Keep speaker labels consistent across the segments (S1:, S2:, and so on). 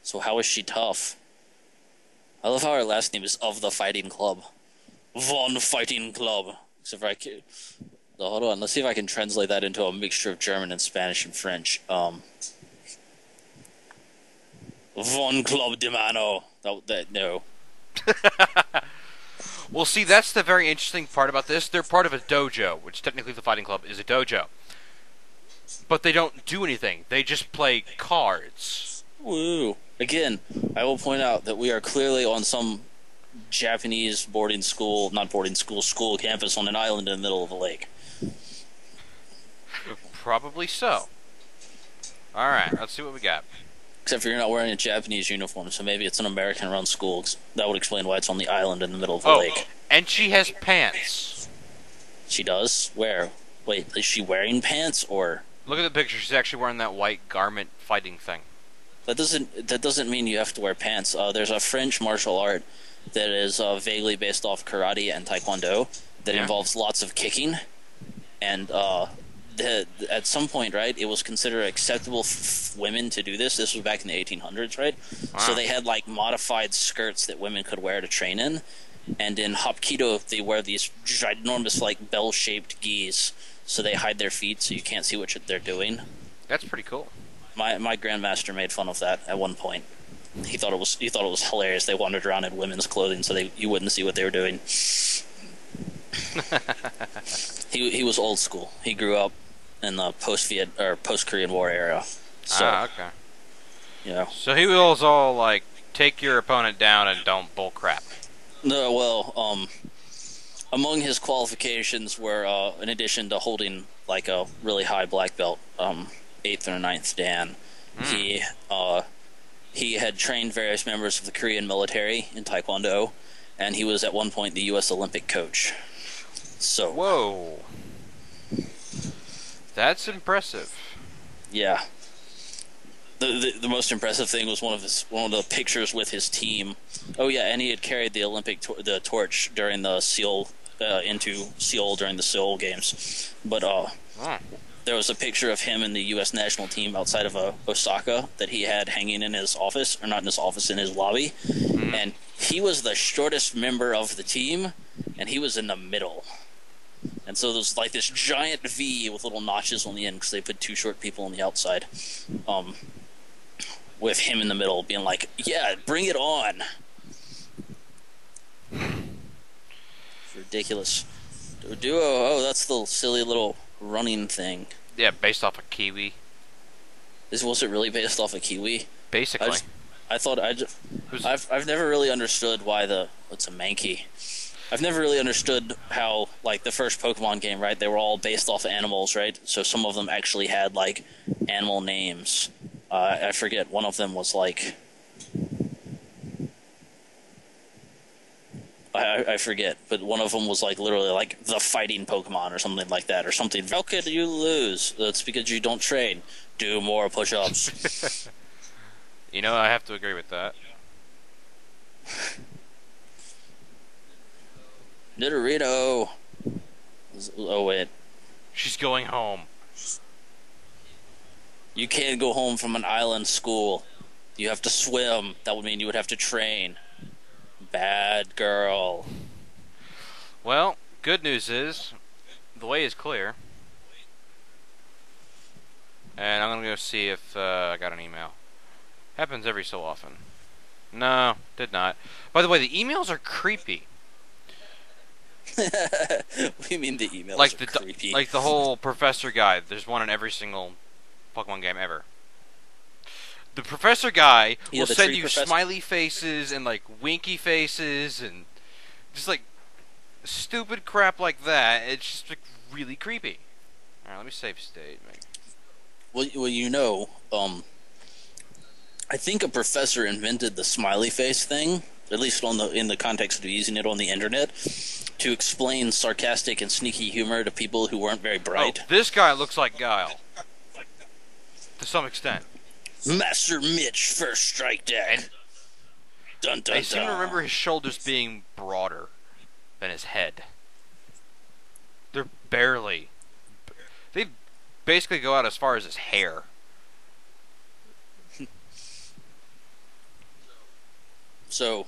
S1: So how is she tough? I love how her last name is of the Fighting Club. Von Fighting Club. Except for I can... Oh, hold on, let's see if I can translate that into a mixture of German and Spanish and French. Von Club de Mano. No.
S2: Well, see, that's the very interesting part about this. They're part of a dojo, which technically the Fighting Club is a dojo. But they don't do anything. They just play cards.
S1: Woo. Again, I will point out that we are clearly on some Japanese boarding school, not boarding school, school campus on an island in the middle of a lake.
S2: Probably so. Alright, let's see what we got.
S1: Except for you're not wearing a Japanese uniform, so maybe it's an American-run school. That would explain why it's on the island in the middle of the lake.
S2: And she has pants.
S1: She does? Where? Wait, is she wearing pants, or...?
S2: Look at the picture. She's actually wearing that white garment fighting thing.
S1: That doesn't mean you have to wear pants. There's a French martial art that is vaguely based off karate and taekwondo that involves lots of kicking, and at some point, right, it was considered acceptable for women to do this. This was back in the 1800s, right? Wow. So they had like modified skirts that women could wear to train in, and in Hapkido they wear these ginormous like bell-shaped gis, so they hide their feet so you can't see what they're doing.
S2: That's pretty cool.
S1: My grandmaster made fun of that at one point. He thought it was hilarious. They wandered around in women's clothing so you wouldn't see what they were doing. He was old school. He grew up in the post-Korean War era. So,
S2: okay.
S1: Yeah.
S2: So he was all like, take your opponent down and don't bullcrap.
S1: No, well, among his qualifications were, in addition to holding like a really high black belt, 8th or 9th Dan, he had trained various members of the Korean military in Taekwondo, and he was at one point the U.S. Olympic coach. So.
S2: Whoa. That's impressive.
S1: Yeah. The most impressive thing was one of the pictures with his team. Oh yeah, and he had carried the Olympic torch during the Seoul into Seoul during the Seoul Games. But there was a picture of him and the U.S. national team outside of Osaka that he had hanging in his office, or not in his office, in his lobby. Mm-hmm. And he was the shortest member of the team, and he was in the middle. And so there's like this giant V with little notches on the end because they put two short people on the outside. With him in the middle being like, yeah, bring it on. Ridiculous. Duo, oh, that's the silly little running thing.
S2: Yeah, based off a Kiwi.
S1: Was it really based off a Kiwi?
S2: Basically.
S1: I've never really understood why what's a Mankey? I've never really understood how, like, the first Pokemon game, right, they were all based off animals, right? So some of them actually had, like, animal names. I forget, one of them was, like... I forget, but one of them was, like, literally, like, the fighting Pokemon or something like that, or something. How could you lose? That's because you don't train. Do more push-ups.
S2: You know, I have to agree with that.
S1: Nidorino. Oh, wait.
S2: She's going home.
S1: You can't go home from an island school. You have to swim. That would mean you would have to train. Bad girl.
S2: Well, good news is, the way is clear. And I'm going to go see if I got an email. Happens every so often. No, did not. By the way, the emails are creepy.
S1: What do you mean the emails are creepy?
S2: Like the whole professor guy. There's one in every single Pokemon game ever. The professor guy will send you smiley faces and like winky faces and just like stupid crap like that. It's just like really creepy. Alright, let me save state.
S1: Well, you know, I think a professor invented the smiley face thing, at least in the context of using it on the internet, to explain sarcastic and sneaky humor to people who weren't very bright.
S2: Oh, this guy looks like Guile. To some extent.
S1: Master Mitch, first strike deck. Dun, dun,
S2: I seem to remember his shoulders being broader than his head. They're barely. They basically go out as far as his hair.
S1: So,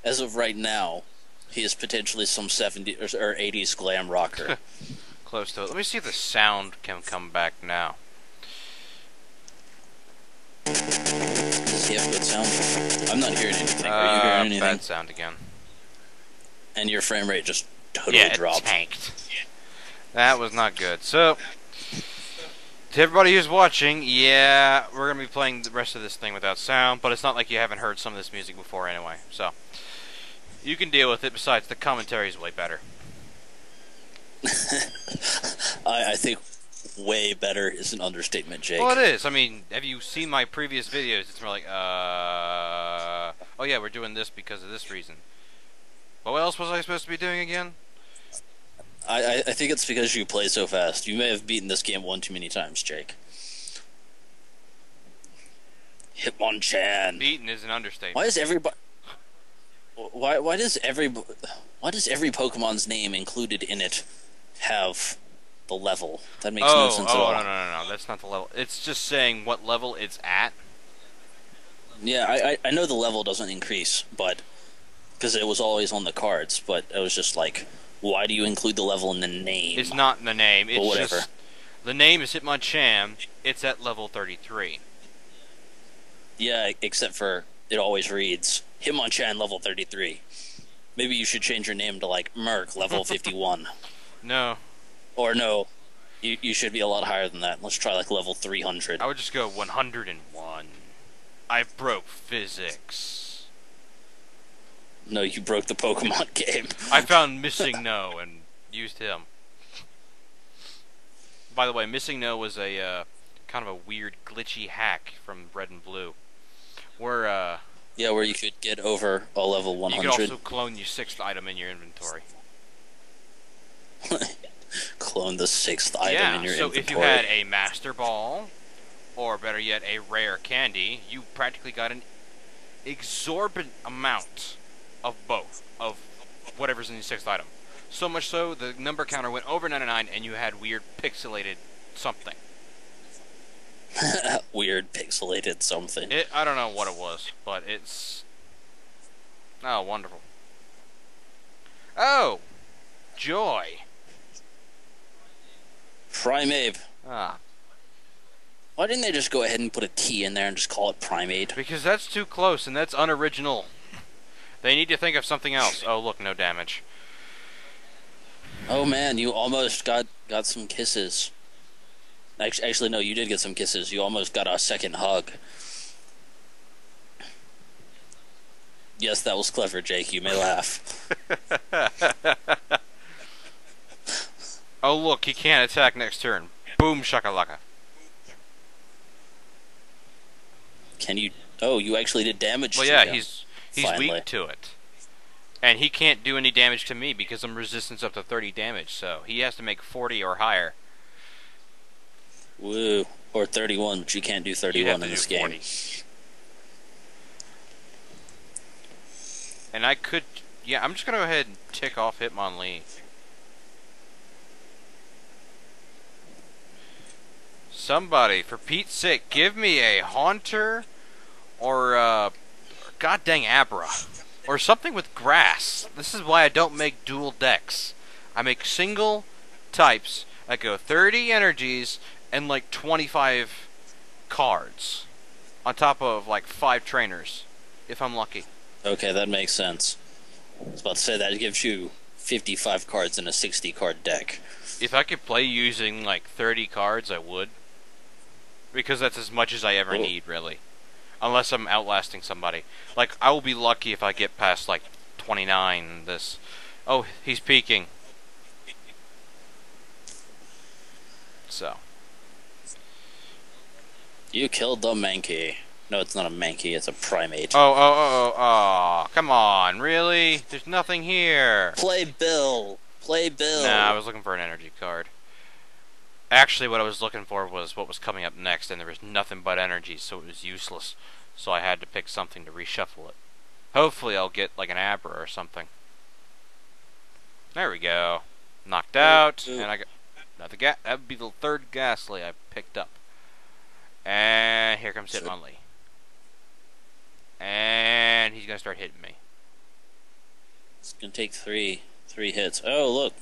S1: as of right now, he is potentially some 70s or 80s glam rocker.
S2: Close to it. Let me see if the sound can come back now.
S1: Does he have good sound? I'm not hearing anything. Are you hearing anything?
S2: Bad sound again.
S1: And your frame rate just totally dropped.
S2: Yeah, it tanked. That was not good. So, to everybody who's watching, yeah, we're going to be playing the rest of this thing without sound, but it's not like you haven't heard some of this music before anyway, so you can deal with it. Besides, the commentary is way better.
S1: I think way better is an understatement, Jake.
S2: Well, it is. I mean, have you seen my previous videos? It's more like, oh yeah, we're doing this because of this reason. What else was I supposed to be doing again?
S1: I think it's because you play so fast. You may have beaten this game one too many times, Jake. Hitmonchan.
S2: Beaten is an understatement.
S1: Why is everybody... Why does every Pokemon's name included in it have the level? That makes no sense at all.
S2: No. That's not the level. It's just saying what level it's at.
S1: Yeah, I know the level doesn't increase, but because it was always on the cards. But it was just like, why do you include the level in the name?
S2: It's not in the name. It's
S1: whatever.
S2: Just the name is Hitmonchan. It's at level 33.
S1: Yeah, except for it always reads Hitmonchan level 33. Maybe you should change your name to like Merc level 51.
S2: No.
S1: Or no, you should be a lot higher than that. Let's try like level 300.
S2: I would just go 101. I broke physics.
S1: No, you broke the Pokemon game.
S2: I found Missing No and used him. By the way, Missing No was a kind of a weird glitchy hack from Red and Blue. Where
S1: yeah, where you could get over a level 100.
S2: You could also clone your 6th item in your inventory.
S1: Clone the 6th item in your inventory.
S2: So if you had a Master Ball, or better yet, a rare candy, you practically got an exorbitant amount of both, of whatever's in your 6th item. So much so, the number counter went over 99, and you had weird pixelated something.
S1: Weird pixelated something.
S2: I don't know what it was, but it's... Oh, wonderful. Oh! Joy!
S1: Primeape.
S2: Ah.
S1: Why didn't they just go ahead and put a T in there and just call it Primeape?
S2: Because that's too close, and that's unoriginal. They need to think of something else. Oh, look, no damage.
S1: Oh man, you almost got some kisses. Actually, no, you did get some kisses. You almost got a second hug. Yes, that was clever, Jake. You may laugh.
S2: Oh, look, he can't attack next turn. Boom shakalaka.
S1: Can you... Oh, you actually did damage
S2: to
S1: him.
S2: Well, yeah, he's weak to it. And he can't do any damage to me because I'm resistance up to 30 damage, so he has to make 40 or higher.
S1: Woo. Or 31, but you can't do 31 in this game. 40.
S2: And I could... Yeah, I'm just going to go ahead and tick off Hitmonlee. Somebody, for Pete's sake, give me a Haunter or god dang Abra. Or something with grass. This is why I don't make dual decks. I make single types. I go 30 energies and like 25 cards. On top of like 5 trainers. If I'm lucky.
S1: Okay, that makes sense. I was about to say that gives you 55 cards in a 60 card deck.
S2: If I could play using like 30 cards, I would. Because that's as much as I ever need, really. Unless I'm outlasting somebody. Like, I will be lucky if I get past, like, 29 this... Oh, he's peeking. So.
S1: You killed the Mankey. No, it's not a Mankey, it's a Primeape.
S2: Oh, come on, really? There's nothing here.
S1: Play Bill. Play Bill.
S2: Nah, I was looking for an energy card. Actually, what I was looking for was what was coming up next, and there was nothing but energy, so it was useless. So I had to pick something to reshuffle it. Hopefully I'll get, like, an Abra or something. There we go. Knocked out, and I got... Another that would be the 3rd Ghastly I picked And here comes Hitmonlee. And he's gonna start hitting me.
S1: It's gonna take three hits. Oh, look.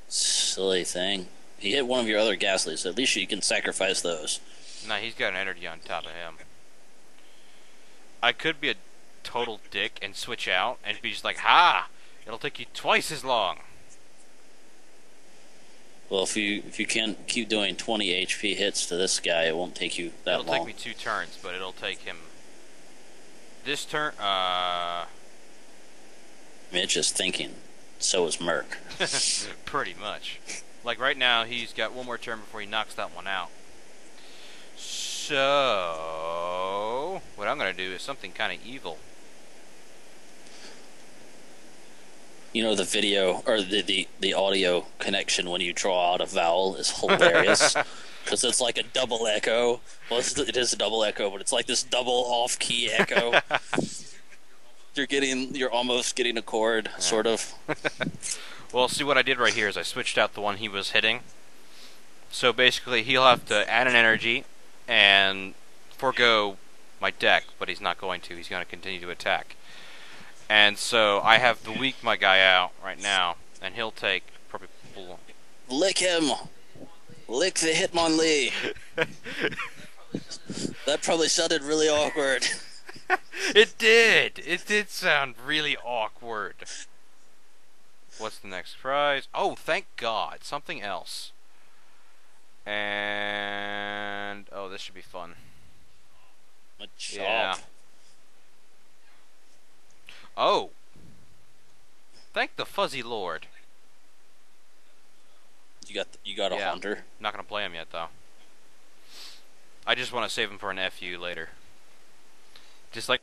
S1: Silly thing. He hit one of your other Ghastlies. At least you can sacrifice those.
S2: Nah, he's got an energy on top of him. I could be a total dick and switch out and be just like, ha! It'll take you twice as long.
S1: Well, if you can't keep doing 20 HP hits to this guy, it won't take you that long.
S2: It'll take me 2 turns, but it'll take him this turn.
S1: Mitch is thinking. So is Merc.
S2: Pretty much. Like right now, he's got one more turn before he knocks that one out. So what I'm gonna do is something kind of evil.
S1: You know, the video or the audio connection when you draw out a vowel is hilarious because it's like a double echo. Well, it is a double echo, but it's like this double off-key echo. You're almost getting a chord, sort of.
S2: Well, see what I did right here is I switched out the one he was hitting. So basically, he'll have to add an energy and forego my deck, but he's not going to. He's going to continue to attack. And so I have to weak my guy out right now, and he'll take probably.
S1: Lick him! Lick the Hitmonlee! That probably sounded really awkward.
S2: It did! It did sound really awkward. What's the next prize? Oh, thank God. Something else. And oh, this should be fun.
S1: A chop.
S2: Yeah. Oh. Thank the Fuzzy Lord.
S1: You got a Haunter?
S2: Not gonna play him yet though. I just want to save him for an FU later. Just like.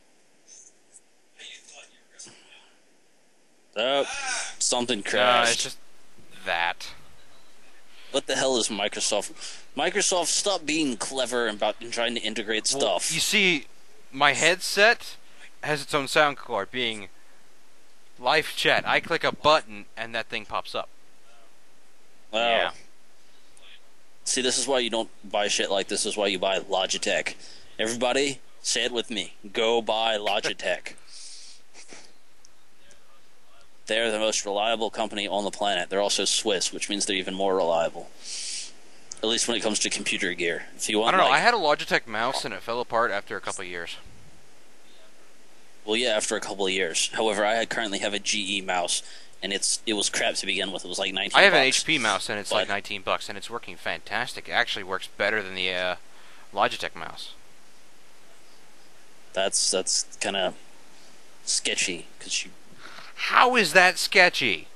S1: Oh, something crashed.
S2: It's just that.
S1: What the hell is Microsoft? Microsoft, stop being clever and trying to integrate stuff.
S2: You see, my headset has its own sound card, being live chat. I click a button and that thing pops up.
S1: Wow.
S2: Yeah.
S1: See, this is why you don't buy shit like this. This is why you buy Logitech. Everybody, say it with me. Go buy Logitech. They're the most reliable company on the planet. They're also Swiss, which means they're even more reliable. At least when it comes to computer gear. If you want,
S2: I don't know. I had a Logitech mouse and it fell apart after a couple of years.
S1: Well, yeah, after a couple of years. However, I currently have a GE mouse, and it was crap to begin with. It was like $19.
S2: I have an HP mouse and it's like $19, and it's working fantastic. It actually works better than the Logitech mouse.
S1: That's kind of sketchy because you.
S2: How is that sketchy?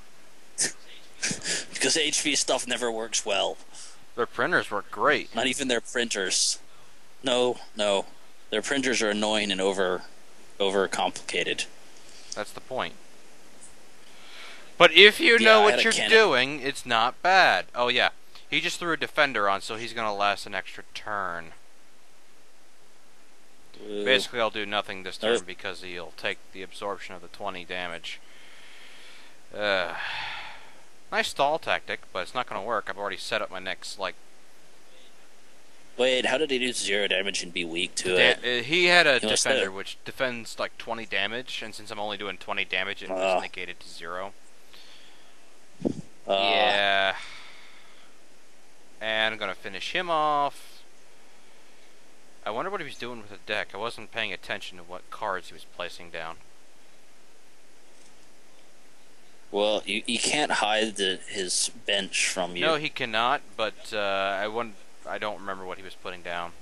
S1: Because HP stuff never works well.
S2: Their printers work great.
S1: Not even their printers. No. Their printers are annoying and over complicated.
S2: That's the point. But if you know what you're doing, it's not bad. Oh yeah, he just threw a defender on, so he's gonna last an extra turn. Basically, I'll do nothing this turn because he'll take the absorption of the 20 damage. Nice stall tactic, but it's not going to work. I've already set up my next, like...
S1: Wait, how did he do 0 damage and be weak to it?
S2: He had a defender which defends, like, 20 damage, and since I'm only doing 20 damage, it was negated to 0. Yeah. And I'm going to finish him off. I wonder what he was doing with the deck. I wasn't paying attention to what cards he was placing down.
S1: Well, you can't hide his bench from you.
S2: No, he cannot, but I don't remember what he was putting down.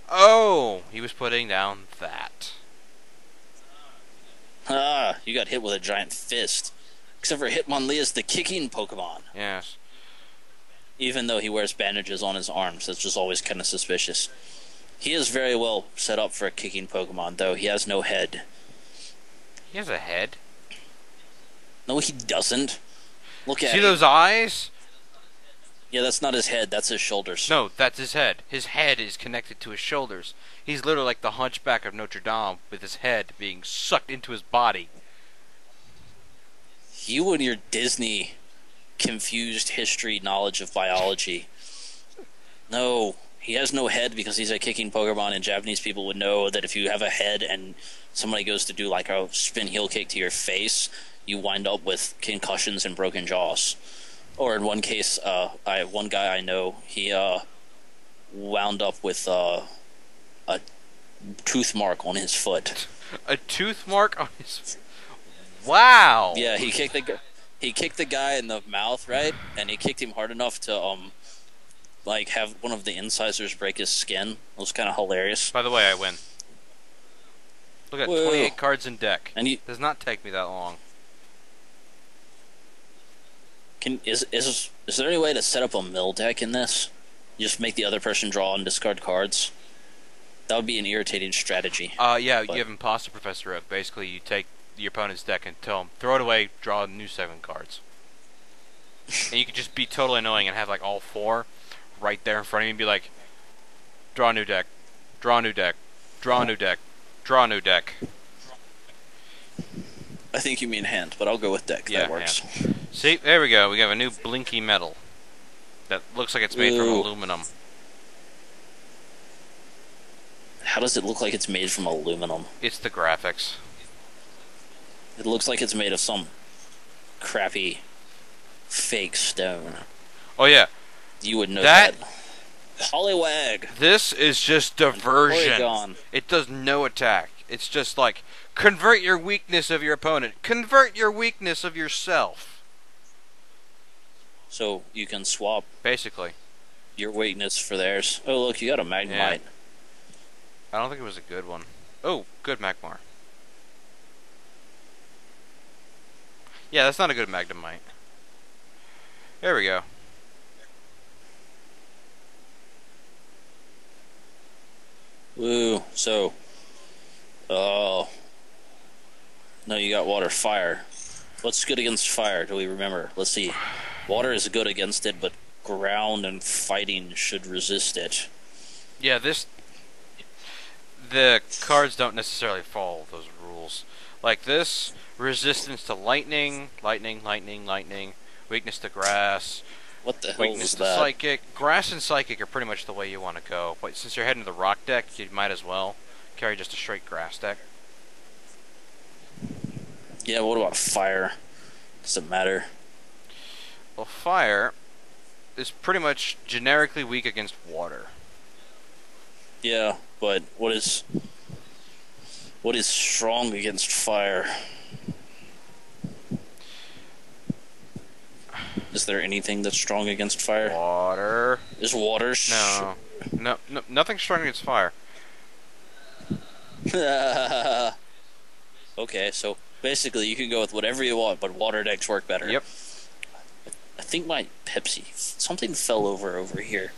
S2: Oh! He was putting down that.
S1: Ah, you got hit with a giant fist. Except for Hitmonlee is the kicking Pokemon.
S2: Yes.
S1: Even though he wears bandages on his arms, that's just always kind of suspicious. He is very well set up for a kicking Pokemon, though he has no head.
S2: He has a head?
S1: No, he doesn't. Look at him.
S2: See those eyes?
S1: Yeah, that's not his head, that's his shoulders.
S2: No, that's his head. His head is connected to his shoulders. He's literally like the Hunchback of Notre Dame, with his head being sucked into his body.
S1: You and your Disney confused history knowledge of biology. No, He has no head because he's a kicking Pokemon, and Japanese people would know that if you have a head and somebody goes to do like a spin heel kick to your face, you wind up with concussions and broken jaws. Or in one case, one guy I know, he wound up with a tooth mark on his foot.
S2: A tooth mark on his... Wow!
S1: Yeah, he kicked the guy in the mouth, right? And he kicked him hard enough to like have one of the incisors break his skin. It was kind of hilarious.
S2: By the way, I win. Look at 28 cards in deck.
S1: And he
S2: does not take me that long.
S1: Is there any way to set up a mill deck in this? You just make the other person draw and discard cards. That would be an irritating strategy.
S2: Yeah, you have Imposter Professor Oak. Basically, you take your opponent's deck and tell him, throw it away, draw new 7 cards. And you could just be totally annoying and have like all 4 right there in front of you and be like, draw a new deck, draw a new deck, draw a new deck, draw a new deck.
S1: I think you mean hand, but I'll go with deck.
S2: Yeah,
S1: that works.
S2: Hand. See, there we go. We have a new blinky metal that looks like it's made from aluminum.
S1: How does it look like it's made from aluminum?
S2: It's the graphics.
S1: It looks like it's made of some crappy fake stone.
S2: Oh yeah.
S1: You would know that. Poliwag.
S2: This is just diversion. It does no attack. It's just like, convert your weakness of your opponent. Convert your weakness of yourself.
S1: So you can swap
S2: basically
S1: your weakness for theirs. Oh look, you got a Magnemite.
S2: Yeah. I don't think it was a good one. Oh, good Magmar. Yeah, that's not a good Magnemite. There we go.
S1: Woo, so... Oh... No, you got water. Fire. What's good against fire, do we remember? Let's see. Water is good against it, but ground and fighting should resist it.
S2: Yeah, the cards don't necessarily follow those rules. Like this, resistance to lightning, lightning, weakness to grass,
S1: what the hell
S2: weakness to psychic. Grass and psychic are pretty much the way you want to go. But since you're heading to the rock deck, you might as well carry just a straight grass deck.
S1: Yeah, what about fire? Does it matter?
S2: Well, fire is pretty much generically weak against water.
S1: Yeah, but what is strong against fire? Is there anything that's strong against fire?
S2: Water.
S1: Is water?
S2: No, nothing strong against fire.
S1: Okay, so basically you can go with whatever you want, but water decks work better.
S2: Yep.
S1: I think my Pepsi, something fell over here.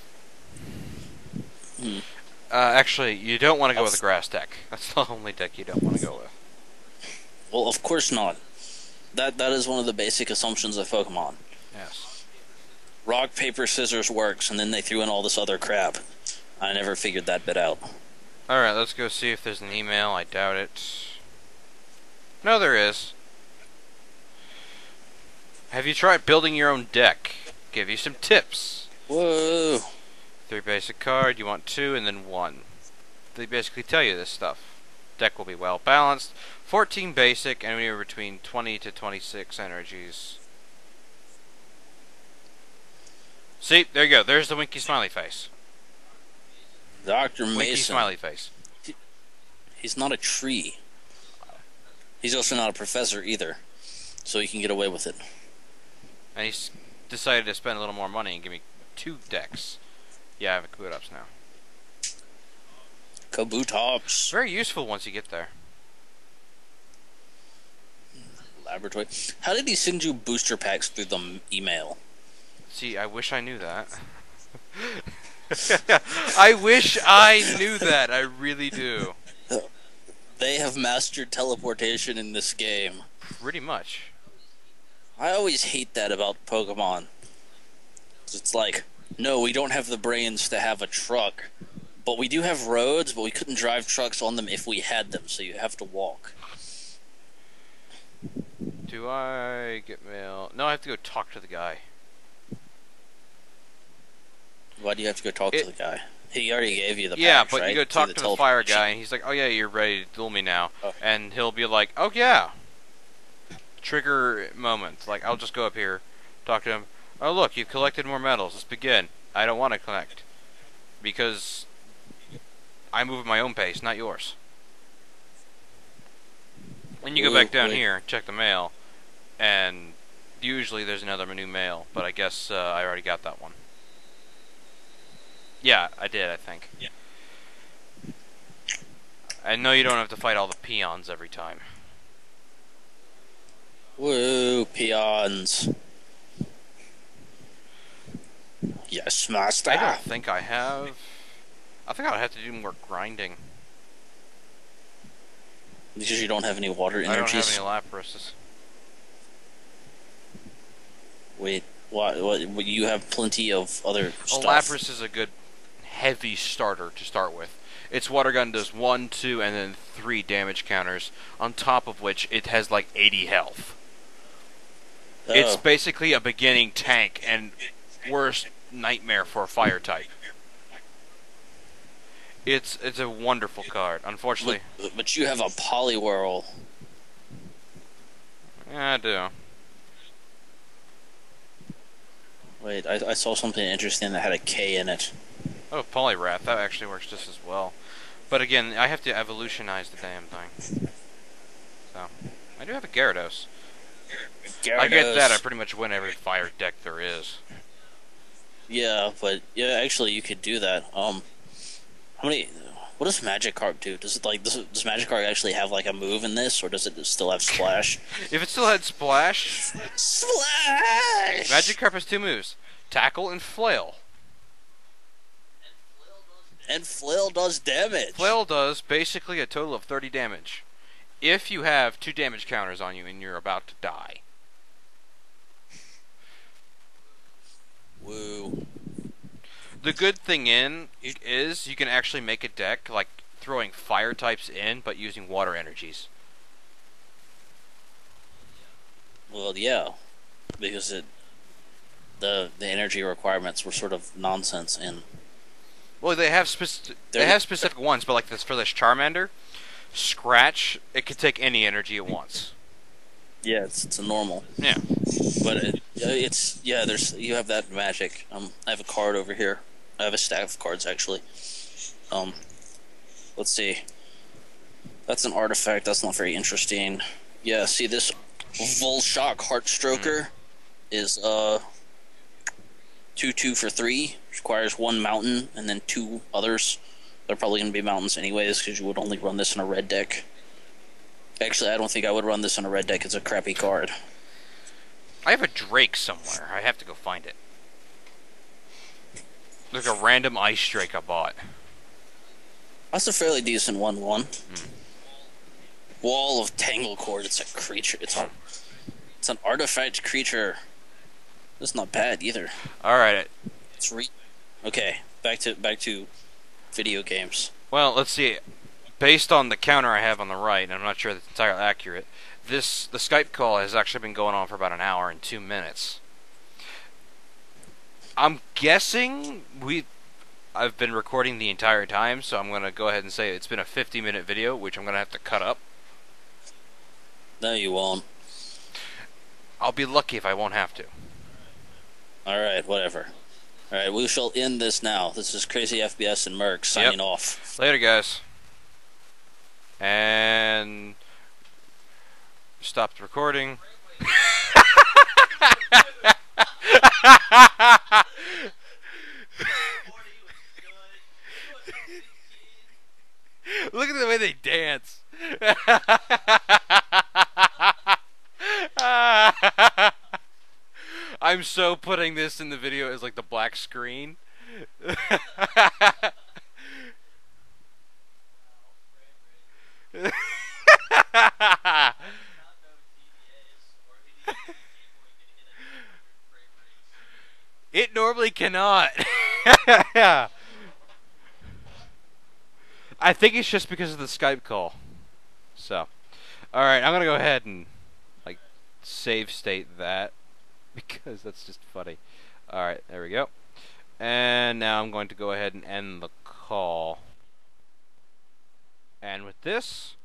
S2: Actually, you don't want to go with a grass deck. That's the only deck you don't want to go with.
S1: Well, of course not. That is one of the basic assumptions of Pokemon.
S2: Yes.
S1: Rock, paper, scissors works, and then they threw in all this other crap. I never figured that bit out.
S2: Alright, let's go see if there's an email. I doubt it. No, there is. Have you tried building your own deck? Give you some tips.
S1: Whoa.
S2: 3 basic card, you want 2 and then 1. They basically tell you this stuff. Deck will be well balanced. 14 basic, anywhere between 20 to 26 energies. See, there you go. There's the winky smiley face.
S1: Dr. Mason.
S2: Winky smiley face.
S1: He's not a tree. He's also not a professor either. So he can get away with it.
S2: And he's decided to spend a little more money and give me 2 decks. Yeah, I have a Kabutops now.
S1: Kabutops.
S2: Very useful once you get there.
S1: Laboratory. How did he send you booster packs through the email?
S2: See, I wish I knew that. I wish I knew that. I really do.
S1: They have mastered teleportation in this game.
S2: Pretty much.
S1: I always hate that about Pokemon. It's like, no, we don't have the brains to have a truck, but we do have roads, but we couldn't drive trucks on them if we had them, so you have to walk.
S2: Do I get mail? No, I have to go talk to the guy.
S1: Why do you have to go talk to the guy? He already gave you the
S2: Yeah,
S1: patch,
S2: but you
S1: right?
S2: go
S1: Through
S2: talk
S1: the
S2: to the fire
S1: teleportation.
S2: guy, and he's like, "Oh yeah, you're ready to duel me now,"
S1: Oh.
S2: and he'll be like, "Oh yeah." Trigger moment. Like, I'll just go up here, talk to him. Oh look, you've collected more medals. Let's begin. I don't want to collect because I move at my own pace, not yours. And you go back down here, check the mail, and usually there's another new mail, but I guess I already got that one. Yeah, I did, I think.
S1: Yeah.
S2: And no, you don't have to fight all the peons every time.
S1: Woo, peons. Yes, master.
S2: I don't think I have... I think I would have to do more grinding.
S1: Because you don't have any water energies?
S2: I don't have any Lapises.
S1: Wait, what? You have plenty of other stuff.
S2: Lapras is a good heavy starter to start with. Its water gun does 1, 2, and then 3 damage counters, on top of which it has like 80 health. Oh. It's basically a beginning tank and worst nightmare for a fire type. It's a wonderful card. Unfortunately,
S1: but you have a Poliwhirl.
S2: Yeah, I do.
S1: Wait, I saw something interesting that had a K in it.
S2: Oh, Poliwrath. That actually works just as well. But again, I have to evolutionize the damn thing. So, I do have a Gyarados. I get that. I pretty much win every fire deck there is.
S1: Yeah, but yeah, actually, you could do that. How many? What does Magikarp do? Does it does Magikarp actually have like a move in this, or does it still have Splash?
S2: If it still had Splash,
S1: Splash!
S2: Magikarp has 2 moves: Tackle and Flail.
S1: And Flail does damage.
S2: Flail does basically a total of 30 damage. If you have 2 damage counters on you and you're about to die.
S1: Woo.
S2: The good thing is you can actually make a deck like throwing fire types in, but using water energies.
S1: Well, yeah, because the energy requirements were sort of nonsense in.
S2: Well, they have specific ones, but like this for this Charmander, Scratch, it could take any energy it wants.
S1: Yeah, it's a normal.
S2: Yeah,
S1: but you have that magic. I have a card over here. I have a stack of cards actually. Let's see. That's an artifact. That's not very interesting. Yeah, see this Volshock Heartstroker is 2/2 for 3. Requires 1 mountain and then 2 others. They're probably going to be mountains anyways because you would only run this in a red deck. Actually, I don't think I would run this in a red deck. It's a crappy card.
S2: I have a Drake somewhere. I have to go find it. There's a random Ice Drake I bought.
S1: That's a fairly decent 1/1. Wall of Tanglecord. It's a creature. It's an artifact creature. That's not bad either.
S2: All right.
S1: Okay. Back to video games.
S2: Well, let's see. Based on the counter I have on the right, and I'm not sure that's entirely accurate, the Skype call has actually been going on for about 1 hour and 2 minutes. I'm guessing I've been recording the entire time, so I'm going to go ahead and say it's been a 50-minute video, which I'm going to have to cut up.
S1: No, you won't.
S2: I'll be lucky if I won't have to.
S1: Alright, whatever. Alright, we shall end this now. This is Crazy FBS and Merc signing off.
S2: Later, guys. And stopped recording. Look at the way they dance. I'm so putting this in the video as like the black screen. It normally cannot. I think it's just because of the Skype call. So, alright, I'm gonna go ahead and like save state that because that's just funny. Alright, there we go. And now I'm going to go ahead and end the call. And with this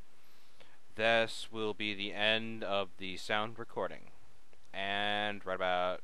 S2: will be the end of the sound recording. And right about